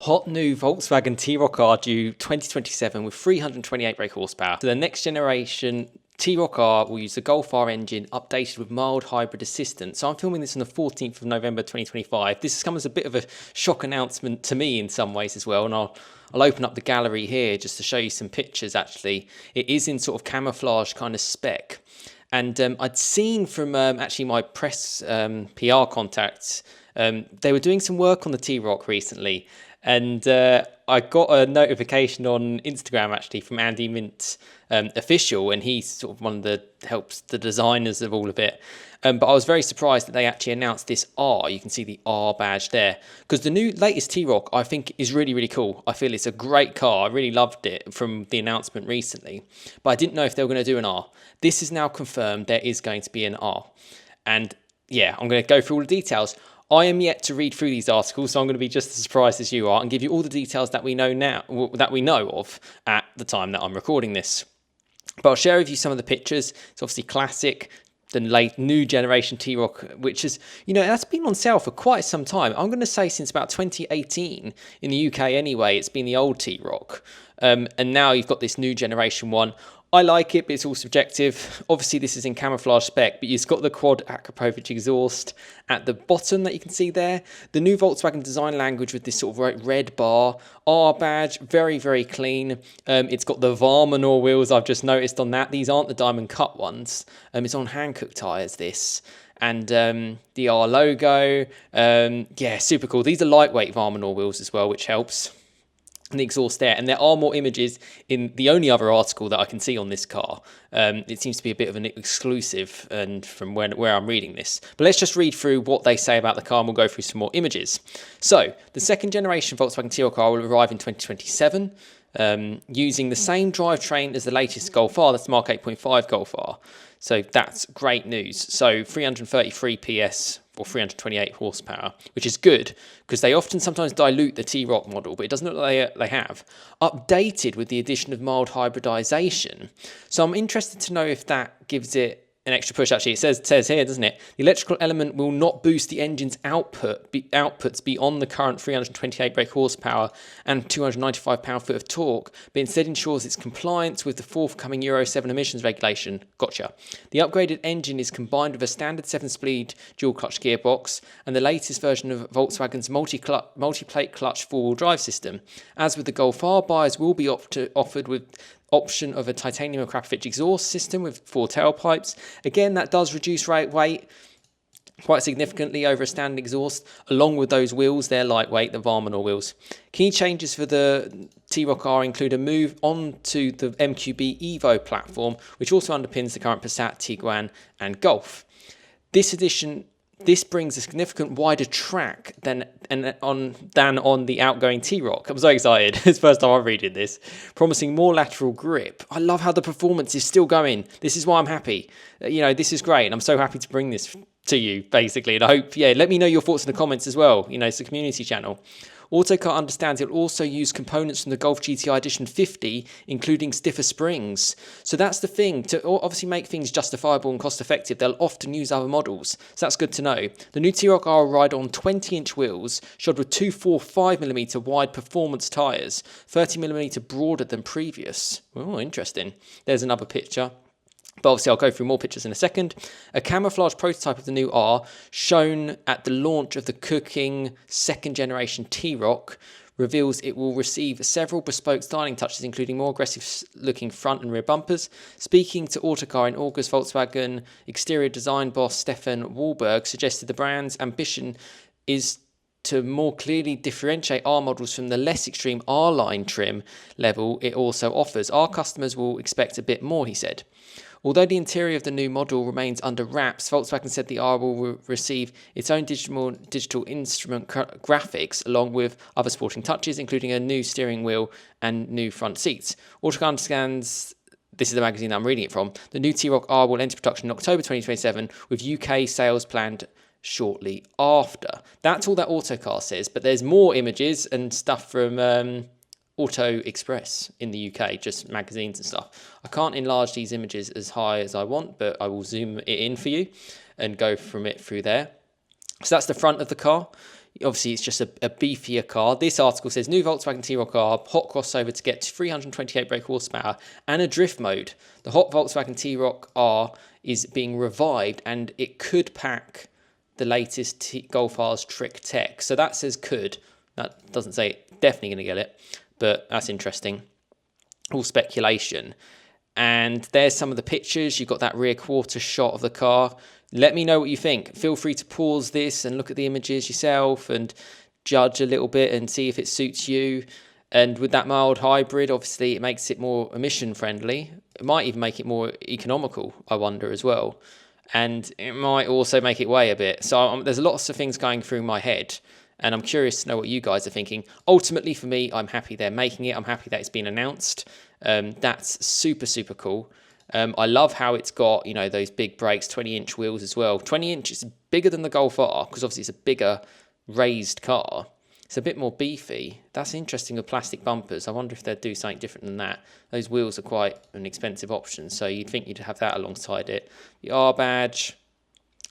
Hot new Volkswagen T-Roc R due 2027 with 328 brake horsepower. So the next generation T-Roc R will use the Golf R engine updated with mild hybrid assistance. So I'm filming this on the 14th of November 2025. This has come as a bit of a shock announcement to me in some ways as well, and I'll open up the gallery here just to show you some pictures. Actually, it is in sort of camouflage kind of spec. And I'd seen from actually my press PR contacts, they were doing some work on the T-Roc recently. And I got a notification on Instagram actually from Andy Mint official, and he's sort of one of the helps the designers of all of it. But I was very surprised that they actually announced this R. You can see the R badge there, because the new latest T-Roc I think is really, really cool. I feel it's a great car. I really loved it from the announcement recently, but I didn't know if they were going to do an R. This is now confirmed. There is going to be an R, and yeah, I'm going to go through all the details. I am yet to read through these articles, so I'm going to be just as surprised as you are and give you all the details that we know now, that we know of at the time that I'm recording this. But I'll share with you some of the pictures. It's obviously classic, the late new generation T-Roc, which is, you know, that's been on sale for quite some time. I'm going to say since about 2018 in the UK anyway. It's been the old T-Roc, and now you've got this new generation one. I like it, but it's all subjective. Obviously, this is in camouflage spec, but you've got the quad Akrapovic exhaust at the bottom that you can see there. The new Volkswagen design language with this sort of red bar. R badge, very, very clean. It's got the Varmanor wheels, I've just noticed on that. These aren't the diamond cut ones. It's on Hankook tyres, this. And the R logo. Yeah, super cool. These are lightweight Varmanor wheels as well, which helps. And the exhaust there, and there are more images in the only other article that I can see on this car. It seems to be a bit of an exclusive, and from where I'm reading this. But let's just read through what they say about the car, and we'll go through some more images. So the second generation Volkswagen T-Roc R will arrive in 2027, using the same drivetrain as the latest Golf R. That's the Mark 8.5 Golf R. So that's great news. So 333 PS or 328 horsepower, which is good because they often sometimes dilute the T-Roc model, but it doesn't look like they have. Updated with the addition of mild hybridisation. So I'm interested to know if that gives it an extra push. Actually, it says here, doesn't it? The electrical element will not boost the engine's outputs beyond the current 328 brake horsepower and 295 pound-foot of torque, but instead ensures its compliance with the forthcoming Euro 7 emissions regulation. Gotcha. The upgraded engine is combined with a standard 7-speed dual-clutch gearbox and the latest version of Volkswagen's multi-plate clutch four-wheel drive system. As with the Golf R, buyers will be offered with option of a titanium Akrapovic exhaust system with 4 tailpipes. Again, that does reduce weight quite significantly over a standard exhaust, along with those wheels. They're lightweight, the Varmanor wheels. Key changes for the T-Roc R include a move onto the MQB Evo platform, which also underpins the current Passat, Tiguan and Golf. This brings a significant wider track than on the outgoing T-Roc. I'm so excited. It's the first time I'm reading this. Promising more lateral grip. I love how the performance is still going. This is why I'm happy. You know, this is great. And I'm so happy to bring this to you, basically. And I hope, yeah, let me know your thoughts in the comments as well. You know, it's a community channel. Autocar understands it will also use components from the Golf GTI Edition 50, including stiffer springs. So that's the thing. To obviously make things justifiable and cost-effective, they'll often use other models. So that's good to know. The new T-Roc R will ride on 20-inch wheels, shod with 245mm wide performance tyres, 30mm broader than previous. Oh, interesting. There's another picture. But obviously I'll go through more pictures in a second. A camouflage prototype of the new R shown at the launch of the cooking second generation T-Roc reveals it will receive several bespoke styling touches, including more aggressive looking front and rear bumpers. Speaking to Autocar in August, Volkswagen exterior design boss Stefan Wahlberg suggested the brand's ambition is to more clearly differentiate R models from the less extreme R-line trim level it also offers. Our customers will expect a bit more, he said. Although the interior of the new model remains under wraps, Volkswagen said the R will receive its own digital instrument graphics along with other sporting touches, including a new steering wheel and new front seats. Autocar understands, this is the magazine that I'm reading it from, the new T-Roc R will enter production in October 2027 with UK sales planned shortly after. That's all that Autocar says, but there's more images and stuff from Auto Express in the UK, just magazines and stuff. I can't enlarge these images as high as I want, but I will zoom it in for you and go from it through there. So that's the front of the car. Obviously, it's just a beefier car. This article says new Volkswagen T-Roc R, hot crossover to get to 328 brake horsepower and a drift mode. The hot Volkswagen T-Roc R is being revived and it could pack the latest Golf R's trick tech. So that says could. That doesn't say definitely going to get it, but that's interesting. All speculation. And there's some of the pictures. You've got that rear quarter shot of the car. Let me know what you think. Feel free to pause this and look at the images yourself and judge a little bit and see if it suits you. And with that mild hybrid, obviously it makes it more emission friendly. It might even make it more economical, I wonder, as well. And it might also make it weigh a bit. So there's lots of things going through my head. And I'm curious to know what you guys are thinking. Ultimately, for me, I'm happy they're making it. I'm happy that it's been announced. That's super, super cool. I love how it's got, you know, those big brakes, 20-inch wheels as well. 20 inches bigger than the Golf R, because obviously it's a bigger raised car. It's a bit more beefy. That's interesting with plastic bumpers. I wonder if they'd do something different than that. Those wheels are quite an expensive option, so you'd think you'd have that alongside it. The R badge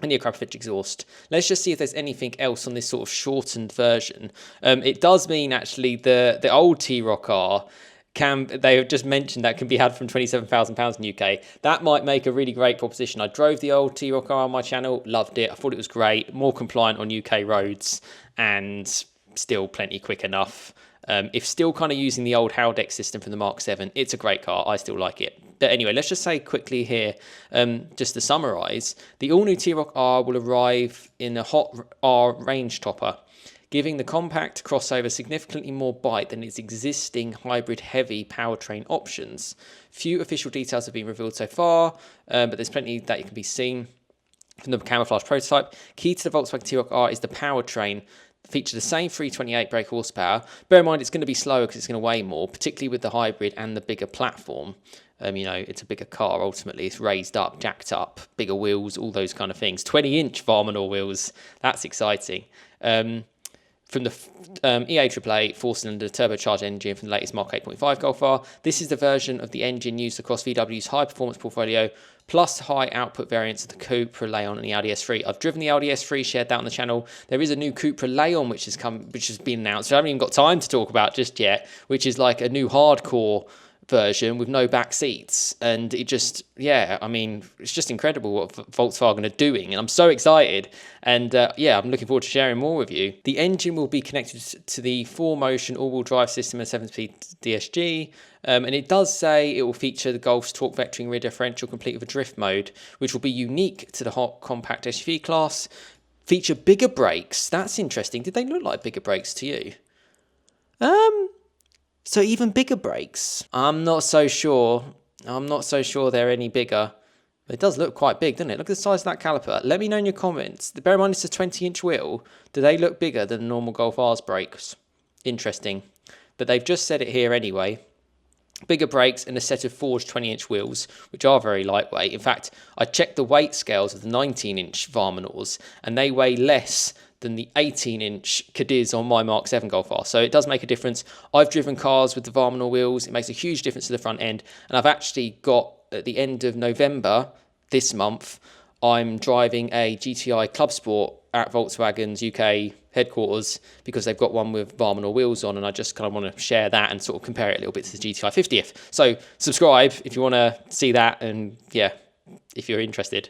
and the Akrapovic exhaust. Let's just see if there's anything else on this sort of shortened version. It does mean, actually, the old T-Roc R, they have just mentioned that can be had from £27,000 in UK. That might make a really great proposition. I drove the old T-Roc R on my channel, loved it. I thought it was great, more compliant on UK roads, and still plenty quick enough. If still kind of using the old Haldex system from the Mark 7, it's a great car. I still like it. But anyway, let's just say quickly here, just to summarise, the all-new T-Roc R will arrive in a hot R range topper, giving the compact crossover significantly more bite than its existing hybrid-heavy powertrain options. Few official details have been revealed so far, but there's plenty that can be seen from the camouflage prototype. Key to the Volkswagen T-Roc R is the powertrain. Feature the same 328 brake horsepower. Bear in mind it's going to be slower because it's going to weigh more, particularly with the hybrid and the bigger platform. You know, it's a bigger car ultimately. It's raised up, jacked up, bigger wheels, all those kind of things. 20-inch Varmanor wheels. That's exciting. From the EA888 4-cylinder turbocharged engine from the latest Mark 8.5 Golf R. This is the version of the engine used across VW's high-performance portfolio, plus high-output variants of the Cupra Leon and the Audi S3. I've driven the Audi S3, shared that on the channel. There is a new Cupra Leon which has been announced, which I haven't even got time to talk about just yet, which is like a new hardcore version with no back seats, and it just, yeah, I mean, it's just incredible what Volkswagen are doing, and I'm so excited, and yeah, I'm looking forward to sharing more with you. The engine will be connected to the 4Motion all-wheel drive system and 7-speed DSG, and it does say it will feature the Golf's torque vectoring rear differential complete with a drift mode, which will be unique to the hot compact SUV class. Feature bigger brakes. That's interesting. Did they look like bigger brakes to you? So even bigger brakes? I'm not so sure. They're any bigger. But it does look quite big, doesn't it? Look at the size of that caliper. Let me know in your comments. Bear in mind it's a 20-inch wheel. Do they look bigger than the normal Golf R's brakes? Interesting. But they've just said it here anyway. Bigger brakes and a set of forged 20-inch wheels, which are very lightweight. In fact, I checked the weight scales of the 19-inch Varmanors, and they weigh less than the 18-inch Cadiz on my Mark 7 Golf R. So it does make a difference. I've driven cars with the Varmanor wheels. It makes a huge difference to the front end. And I've actually got, at the end of November this month, I'm driving a GTI Club Sport at Volkswagen's UK headquarters because they've got one with Varmanor wheels on, and I just kind of want to share that and sort of compare it a little bit to the GTI 50th. So subscribe if you want to see that, and yeah, if you're interested.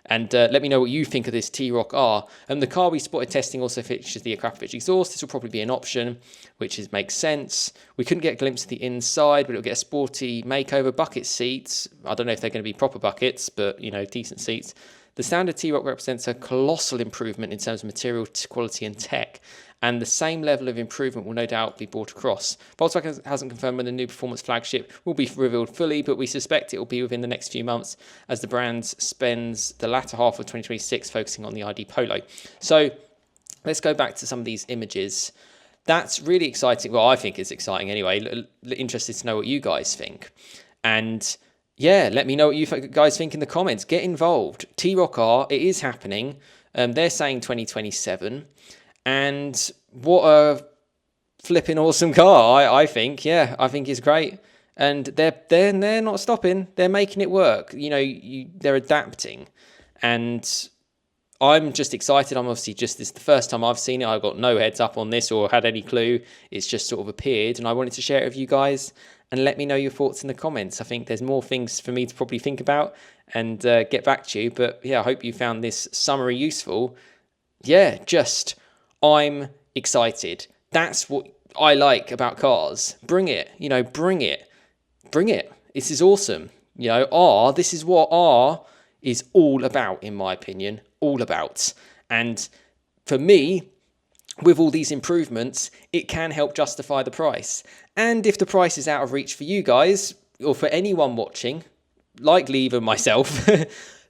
And let me know what you think of this T-Roc R. And the car we spotted testing also features the Akrapovic exhaust. This will probably be an option, which makes sense. We couldn't get a glimpse of the inside, but it'll get a sporty makeover. Bucket seats. I don't know if they're going to be proper buckets, but, you know, decent seats. The standard T-Roc represents a colossal improvement in terms of material quality and tech, and the same level of improvement will no doubt be brought across. Volkswagen hasn't confirmed when the new performance flagship will be revealed fully, but we suspect it will be within the next few months as the brand spends the latter half of 2026 focusing on the ID Polo. So let's go back to some of these images. That's really exciting. Well, I think it's exciting anyway. Interested to know what you guys think. And yeah, let me know what you guys think in the comments. Get involved. T-Roc R, it is happening. They're saying 2027. And what a flipping awesome car, I think. Yeah, I think it's great. And they're not stopping. They're making it work. You know, they're adapting. And I'm just excited. I'm obviously this is the first time I've seen it. I got no heads up on this or had any clue. It's just sort of appeared, and I wanted to share it with you guys and let me know your thoughts in the comments. I think there's more things for me to probably think about and get back to you. But yeah, I hope you found this summary useful. Yeah, I'm excited. That's what I like about cars. Bring it, bring it. Bring it. This is awesome. This is what R is all about, in my opinion. All about. And for me, with all these improvements, it can help justify the price. And if the price is out of reach for you guys, or for anyone watching, likely even myself,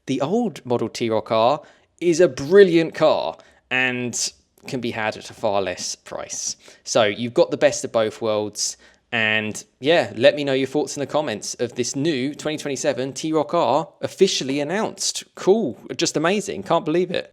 the old model T-Roc R is a brilliant car and can be had at a far less price. So you've got the best of both worlds. And yeah, let me know your thoughts in the comments of this new 2027 T-Roc R officially announced. Cool. Just amazing. Can't believe it.